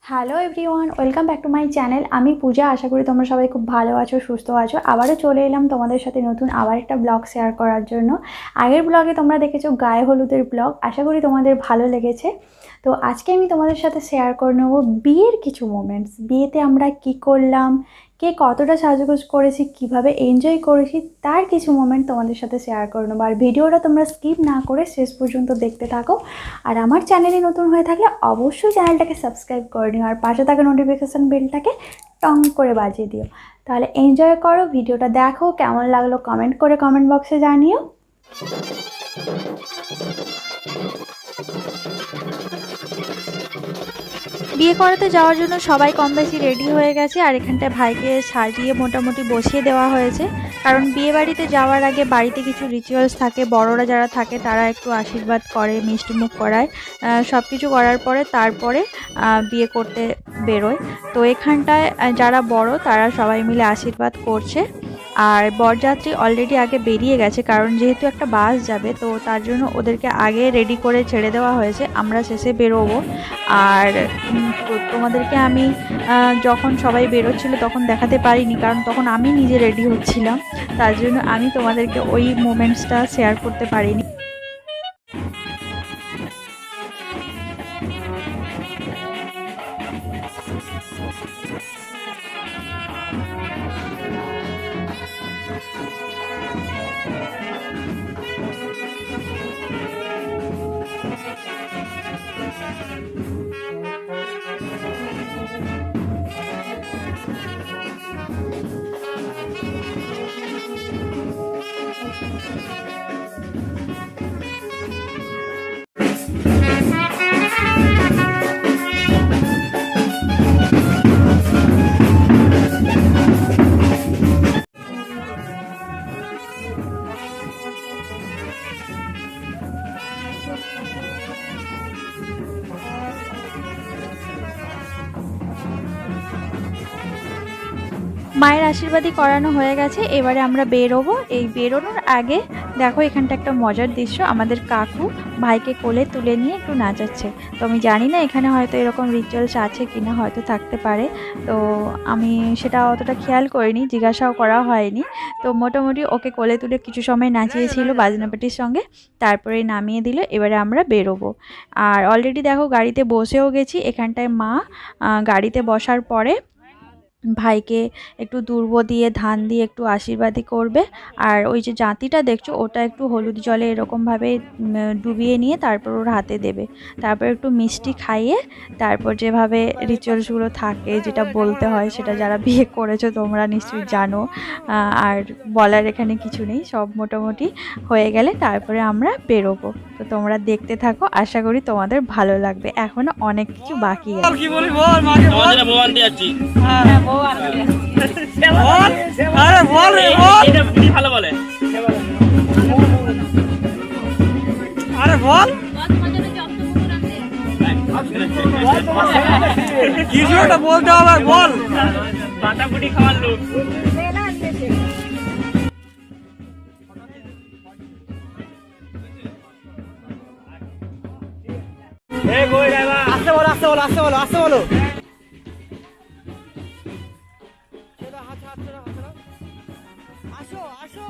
Hello everyone, welcome back to my channel. আমি পূজা। আশা করি তোমরা সবাই খুব ভালো আছো, সুস্থ আছো। আবারও চলে এলাম তোমাদের সাথে নতুন আবার একটা ব্লগ শেয়ার করার জন্য। আগের ব্লগে তোমরা দেখেছো গায়ে হলুদের ব্লগ, আশা করি তোমাদের ভালো লেগেছে। তো আজকে আমি তোমাদের সাথে শেয়ার করে নেবো বিয়ের কিছু মোমেন্টস। বিয়েতে আমরা কি করলাম, কে কতটা সাজগোজ করেছি, কিভাবে এনজয় করেছি, তার কিছু মোমেন্ট তোমাদের সাথে শেয়ার করে নেবো। আর ভিডিওটা তোমরা স্কিপ না করে শেষ পর্যন্ত দেখতে থাকো। আর আমার চ্যানেলে নতুন হয়ে থাকলে অবশ্যই চ্যানেলটাকে সাবস্ক্রাইব করে নিও, আর পাশে থাকা নোটিফিকেশান বেলটাকে টং করে বাজিয়ে দিও। তাহলে এনজয় করো, ভিডিওটা দেখো, কেমন লাগলো কমেন্ট করে কমেন্ট বক্সে জানিও। বিয়ে করাতে যাওয়ার জন্য সবাই কম বেশি রেডি হয়ে গেছে, আর এখানটায় ভাইকে সাজিয়ে মোটামুটি বসিয়ে দেওয়া হয়েছে। কারণ বিয়ে বাড়িতে যাওয়ার আগে বাড়িতে কিছু রিচুয়ালস থাকে, বড়রা যারা থাকে তারা একটু আশীর্বাদ করে, মিষ্টিমুখ করায়, সব কিছু করার পরে তারপরে বিয়ে করতে বেরোয়। তো এখানটায় যারা বড় তারা সবাই মিলে আশীর্বাদ করছে। আর বরযাত্রী অলরেডি আগে বেরিয়ে গেছে, কারণ যেহেতু একটা বাস যাবে তো তার জন্য ওদেরকে আগে রেডি করে ছেড়ে দেওয়া হয়েছে। আমরা শেষে বেরোবো। আর তোমাদেরকে আমি যখন সবাই বেরোচ্ছিল তখন দেখাতে পারিনি, কারণ তখন আমি নিজে রেডি হচ্ছিলাম, তার জন্য আমি তোমাদেরকে ওই মোমেন্টসটা শেয়ার করতে পারিনি। মায়ের আশীর্বাদই করানো হয়ে গেছে, এবারে আমরা বেরোবো। এই বেরোনোর আগে দেখো এখানটা একটা মজার দৃশ্য, আমাদের কাকু ভাইকে কোলে তুলে নিয়ে একটু নাচাচ্ছে। তো আমি জানি না এখানে হয়তো এরকম রিচুয়ালস আছে কিনা, হয়তো থাকতে পারে। তো আমি সেটা অতটা খেয়াল করিনি, জিজ্ঞাসাও করা হয়নি। তো মোটামুটি ওকে কোলে তুলে কিছু সময় নাচিয়েছিল বাজনাপাটির সঙ্গে, তারপরে নামিয়ে দিল। এবারে আমরা বেরোবো। আর অলরেডি দেখো গাড়িতে বসেও গেছি। এখানটায় মা গাড়িতে বসার পরে ভাইকে একটু দুর্ব দিয়ে ধান দিয়ে একটু আশীর্বাদই করবে। আর ওই যে জাঁতিটা দেখছো ওটা একটু হলুদ জলে এরকমভাবে ডুবিয়ে নিয়ে তারপর ওর হাতে দেবে। তারপর একটু মিষ্টি খাইয়ে তারপর যেভাবে রিচুয়ালসগুলো থাকে, যেটা বলতে হয় সেটা যারা বিয়ে করেছো তোমরা নিশ্চয়ই জানো। আর বলার এখানে কিছু নেই, সব মোটামুটি হয়ে গেলে তারপরে আমরা বেরোবো। তো তোমরা দেখতে থাকো, আশা করি তোমাদের ভালো লাগবে। এখনো অনেক কিছু বাকি আছে। আরে বল রে বল, এটা বুড়ি ভালো বলে। আরে বল কিছু একটা বলতে হবে, বল। পাতা বুড়ি খাওয়ার লোক। আসতে বলো, আসতে বলো, আসতে বলো, আসতে বলো। আসো আসো,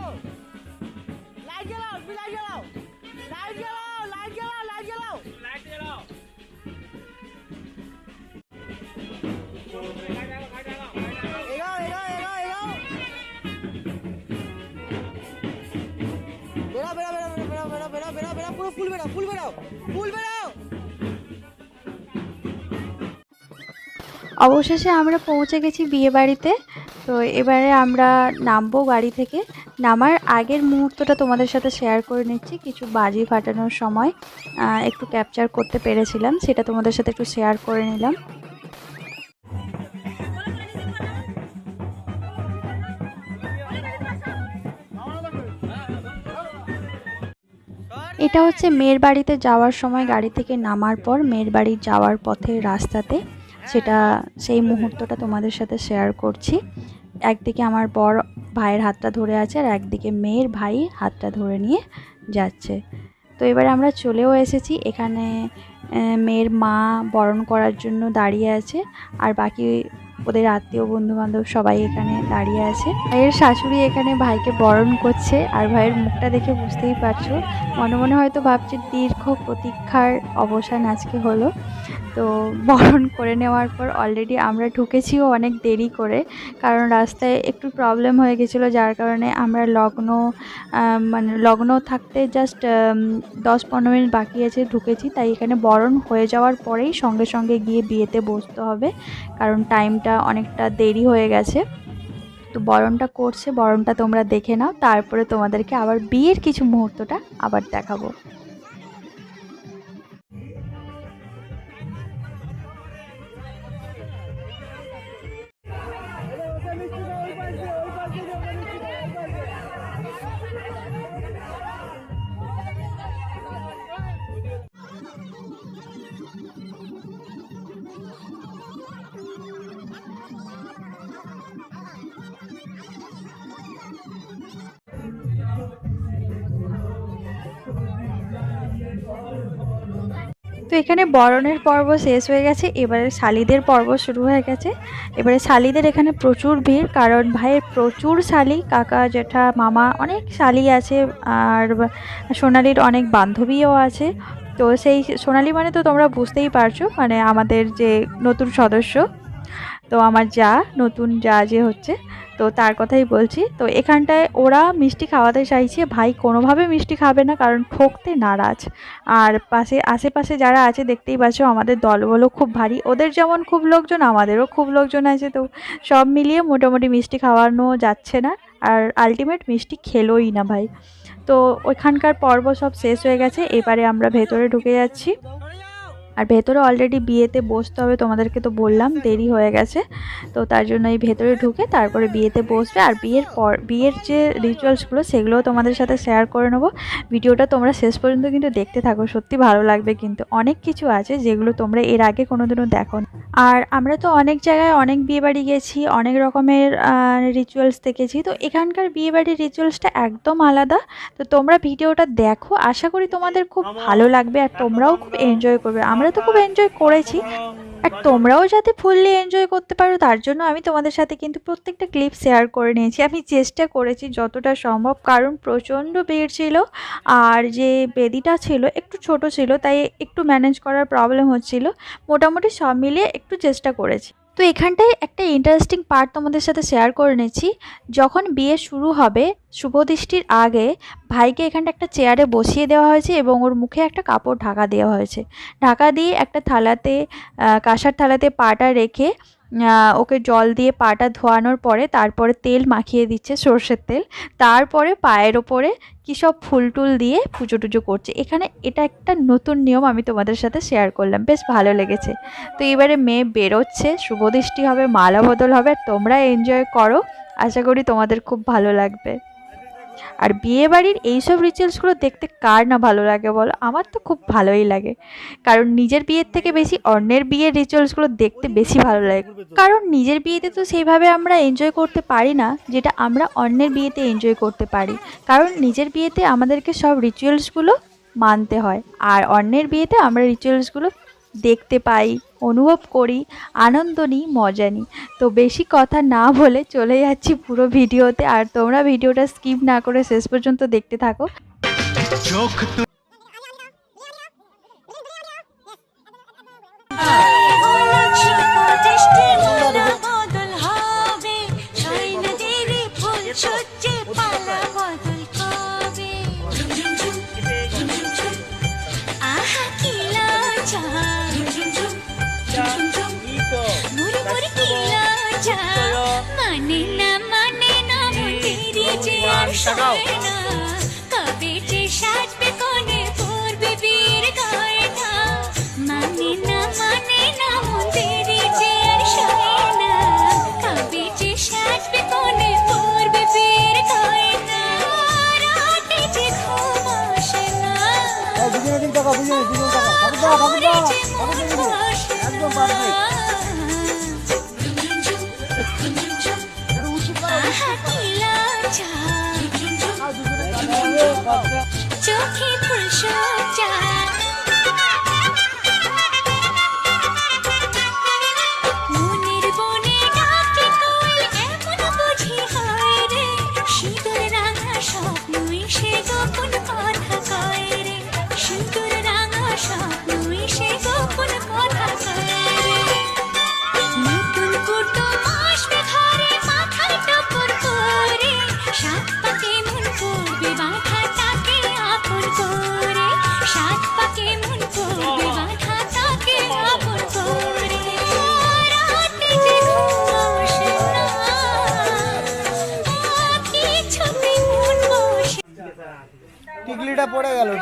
লাইট জ্বালাও, লাইট জ্বালাও, লাইট জ্বালাও, লাইট জ্বালাও, লাইট জ্বালাও, লাইট জ্বালাও। এগাও এগাও এগাও এগাও, বেড়া বেড়া বেড়া বেড়া বেড়া বেড়া বেড়া বেড়া, পুরো ফুল বেড়াও, ফুল বেড়াও, ফুল বেড়াও। অবশেষে আমরা পৌঁছে গেছি বিয়ে বাড়িতে। তো এবারে আমরা নামবো গাড়ি থেকে। নামার আগের মুহূর্তটা তোমাদের সাথে শেয়ার করে নিচ্ছি। কিছু বাজি ফাটানোর সময় একটু ক্যাপচার করতে পেরেছিলাম, সেটা তোমাদের সাথে একটু শেয়ার করে নিলাম। এটা হচ্ছে মেয়ের বাড়িতে যাওয়ার সময় গাড়ি থেকে নামার পর মেয়ের বাড়ি যাওয়ার পথে রাস্তাতে, সেটা সেই মুহূর্তটা তোমাদের সাথে শেয়ার করছি। একদিকে আমার বর ভাইয়ের হাতটা ধরে আছে, আর একদিকে মেয়ের ভাই হাতটা ধরে নিয়ে যাচ্ছে। তো এবারে আমরা চলেও এসেছি। এখানে মেয়ের মা বরণ করার জন্য দাঁড়িয়ে আছে, আর বাকি ওদের আত্মীয় বন্ধু বান্ধব সবাই এখানে দাঁড়িয়ে আছে। ভাইয়ের শাশুড়ি এখানে ভাইকে বরণ করছে, আর ভাইয়ের মুখটা দেখে বুঝতেই পারছো, মনে মনে হয়তো ভাবছে দীর্ঘ প্রতীক্ষার অবসান আজকে হলো। তো বরণ করে নেওয়ার পর অলরেডি আমরা ঢুকেছিও অনেক দেরি করে, কারণ রাস্তায় একটু প্রবলেম হয়ে গেছিলো, যার কারণে আমরা লগ্ন থাকতে জাস্ট 10-15 মিনিট বাকি আছে ঢুকেছি। তাই এখানে বরণ হয়ে যাওয়ার পরেই সঙ্গে সঙ্গে গিয়ে বিয়েতে বসতে হবে, কারণ টাইমটা অনেকটা দেরি হয়ে গেছে। তো বরণটা করছে, বরণটা তোমরা দেখে নাও, তারপরে তোমাদেরকে আবার বিয়ের কিছু মুহূর্তটা আবার দেখাবো। তো এখানে বরণের পর্ব শেষ হয়ে গেছে, এবারে শালিদের পর্ব শুরু হয়ে গেছে। এবারে শালিদের এখানে প্রচুর ভিড়, কারণ ভাইয়ের প্রচুর শালি, কাকা জেঠা মামা অনেক শালি আছে, আর সোনালির অনেক বান্ধবীও আছে। তো সেই সোনালি মানে তো তোমরা বুঝতেই পারছো, মানে আমাদের যে নতুন সদস্য, তো আমার যা নতুন যা যে হচ্ছে, তো তার কথাই বলছি। তো এখানটায় ওরা মিষ্টি খাওয়াতে চাইছে, ভাই কোনোভাবে মিষ্টি খাবে না, কারণ ঠকতে নারাজ। আর আশেপাশে যারা আছে দেখতেই পাচ্ছ, আমাদের দলগুলো খুব ভারী, ওদের যেমন খুব লোকজন আমাদেরও খুব লোকজন আছে, তো সব মিলিয়ে মোটামুটি মিষ্টি খাওয়ানো যাচ্ছে না, আর আলটিমেট মিষ্টি খেলোই না ভাই। তো ওইখানকার পর্ব সব শেষ হয়ে গেছে, এবারে আমরা ভেতরে ঢুকে যাচ্ছি। আর ভেতরে অলরেডি বিয়েতে বসতে হবে, তোমাদেরকে তো বললাম দেরি হয়ে গেছে, তো তার জন্য এই ভেতরে ঢুকে তারপরে বিয়েতে বসবে। আর বিয়ের যে রিচুয়ালসগুলো সেগুলোও তোমাদের সাথে শেয়ার করে নেবো। ভিডিওটা তোমরা শেষ পর্যন্ত কিন্তু দেখতে থাকো, সত্যি ভালো লাগবে, কিন্তু অনেক কিছু আছে যেগুলো তোমরা এর আগে কোনোদিনও দেখো না। আর আমরা তো অনেক জায়গায় অনেক বিয়েবাড়ি গেছি, অনেক রকমের রিচুয়ালস দেখেছি, তো এখানকার বিয়েবাড়ির রিচুয়ালসটা একদম আলাদা। তো তোমরা ভিডিওটা দেখো, আশা করি তোমাদের খুব ভালো লাগবে, আর তোমরাও খুব এনজয় করবে। আমরা তো খুব এনজয় করেছি, আর তোমরাও যাতে ফুললি এনজয় করতে পারো তার জন্য আমি তোমাদের সাথে কিন্তু প্রত্যেকটা ক্লিপ শেয়ার করে নিয়েছি। আমি চেষ্টা করেছি যতটা সম্ভব, কারণ প্রচণ্ড ভিড় ছিল, আর যে বেদিটা ছিল একটু ছোট ছিল, তাই একটু ম্যানেজ করার প্রবলেম হচ্ছিল। মোটামুটি সব মিলিয়ে একটু চেষ্টা করেছি। তো এখানটায় একটা ইন্টারেস্টিং পার্ট তোমাদের সাথে শেয়ার করে নিচ্ছি। যখন বিয়ে শুরু হবে শুভদৃষ্টির আগে ভাইকে এখানটা একটা চেয়ারে বসিয়ে দেওয়া হয়েছে, এবং ওর মুখে একটা কাপড় ঢাকা দেওয়া হয়েছে। ঢাকা দিয়ে একটা থালাতে, কাঁসার থালাতে পাটা রেখে ওকে জল দিয়ে পাটা ধোয়ানোর পরে তারপরে তেল মাখিয়ে দিচ্ছে, সর্ষের তেল। তারপরে পায়ের ওপরে কী সব ফুল টুল দিয়ে পুজো টুজো করছে। এখানে এটা একটা নতুন নিয়ম আমি তোমাদের সাথে শেয়ার করলাম, বেশ ভালো লেগেছে। তো এবারে মেয়ে বেরোচ্ছে, শুভদৃষ্টি হবে, মালা বদল হবে, আর তোমরা এনজয় করো, আশা করি তোমাদের খুব ভালো লাগবে। আর বিয়েবাড়ির এইসব রিচুয়ালসগুলো দেখতে কার না ভালো লাগে বলো, আমার তো খুব ভালোই লাগে, কারণ নিজের বিয়ের থেকে বেশি অন্যের বিয়ের রিচুয়ালসগুলো দেখতে বেশি ভালো লাগে, কারণ নিজের বিয়েতে তো সেইভাবে আমরা এনজয় করতে পারি না যেটা আমরা অন্যের বিয়েতে এনজয় করতে পারি, কারণ নিজের বিয়েতে আমাদেরকে সব রিচুয়ালসগুলো মানতে হয়, আর অন্যের বিয়েতে আমরা রিচুয়ালসগুলো দেখতে পাই, অনুভব করি, আনন্দ নিই, মজা নিই। তো বেশি কথা না বলে চলে যাচ্ছি পুরো ভিডিওতে, আর তোমরা ভিডিওটা স্কিপ না করে শেষ পর্যন্ত দেখতে থাকো। কবে যে সাজবে কোনে পূর্বে বীর গয়না, মানে না মন্দিরে যে আর শোয় না, কবে যে সাজবে কোনে পূর্বে বীর গয়না, রাতে যে ঘুম আসে না, ভোরে যে মন বসে না। চোখে ফুল সজ্জা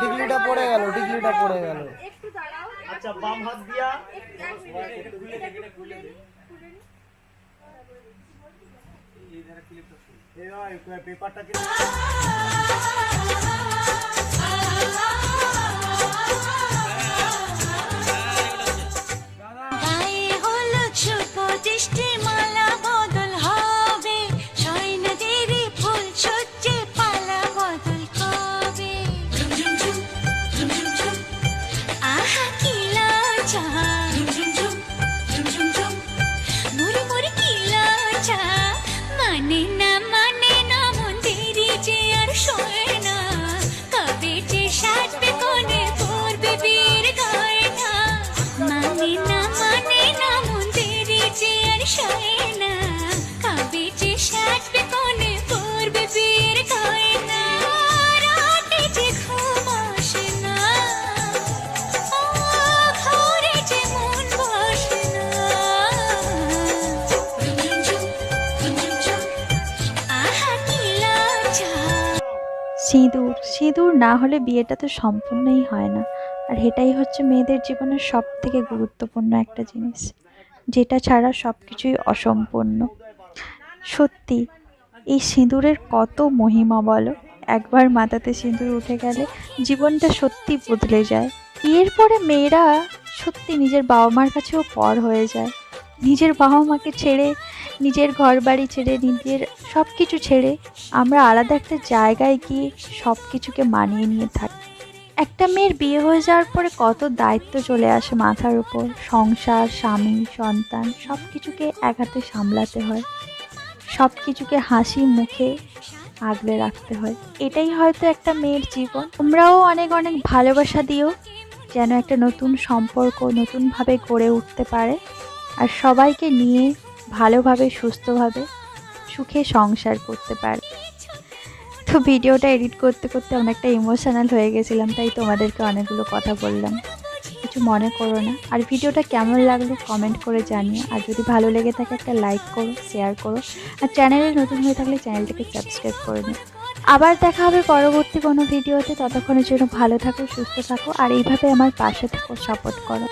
টিকলিটা পড়ে গেল, টিকলিটা পড়ে গেল। আচ্ছা বাম হাত দিয়া পেপারটা গায়ে হলুদ শুভ দৃষ্টি মালা বদল হবে সয়না দেবী ফুল সজ্জে পালা বদল কবে আহা কি লজ্জা মুড়ি মুড়ি কি লজ্জা মানে না মন্দিরে যে আর শোয় না কবে যে সাজবে কোণে পড়বে বীর গয়না মানে না মন্দিরে যে আর শোয় না কবে যে সাজবে কোণে পড়বে বীর গয়না রাতে যে ঘুম আসে না ঘরে যে মন বসে না আহা কি লজ্জা সিঁদুর না হলে বিয়েটা তো সম্পূর্ণই হয় না। আর এটাই হচ্ছে মেয়েদের জীবনের সব থেকে গুরুত্বপূর্ণ একটা জিনিস, যেটা ছাড়া সব কিছুই অসম্পূর্ণ। সত্যি এই সিঁদুরের কত মহিমা বলো। একবার মাথাতে সিঁদুর উঠে গেলে জীবনটা সত্যি বদলে যায়। বিয়ের পরে মেয়েরা সত্যি নিজের বাবা মার কাছেও পর হয়ে যায়। নিজের বাবা মাকে ছেড়ে, নিজের ঘর বাড়ি ছেড়ে, নিজের সব কিছু ছেড়ে আমরা আলাদা একটা জায়গায় গিয়ে সব কিছুকে মানিয়ে নিয়ে থাকি। একটা মেয়ের বিয়ে হয়ে যাওয়ার পরে কত দায়িত্ব চলে আসে মাথার উপর। সংসার, স্বামী, সন্তান সব কিছুকে এক হাতে সামলাতে হয়, সব কিছুকে হাসি মুখে আগলে রাখতে হয়। এটাই হয়তো একটা মেয়ের জীবন। তোমরাও অনেক অনেক ভালোবাসা দিও, যেন একটা নতুন সম্পর্ক নতুনভাবে গড়ে উঠতে পারে, আর সবাইকে নিয়ে ভালোভাবে সুস্থভাবে সুখে সংসার করতে পারে। তো ভিডিওটা এডিট করতে করতে অনেকটা ইমোশনাল হয়ে গেছিলাম, তাই তোমাদেরকে অনেকগুলো কথা বললাম, কিছু মনে করো না। আর ভিডিওটা কেমন লাগলো কমেন্ট করে জানিও। আর যদি ভালো লেগে থাকে একটা লাইক করো, শেয়ার করো, আর চ্যানেলে নতুন হয়ে থাকলে চ্যানেলটাকে সাবস্ক্রাইব করে নিও। আবার দেখা হবে পরবর্তী কোনো ভিডিওতে। ততক্ষণের জন্য ভালো থাকো, সুস্থ থাকো, আর এইভাবে আমার পাশে থাকো, সাপোর্ট করো।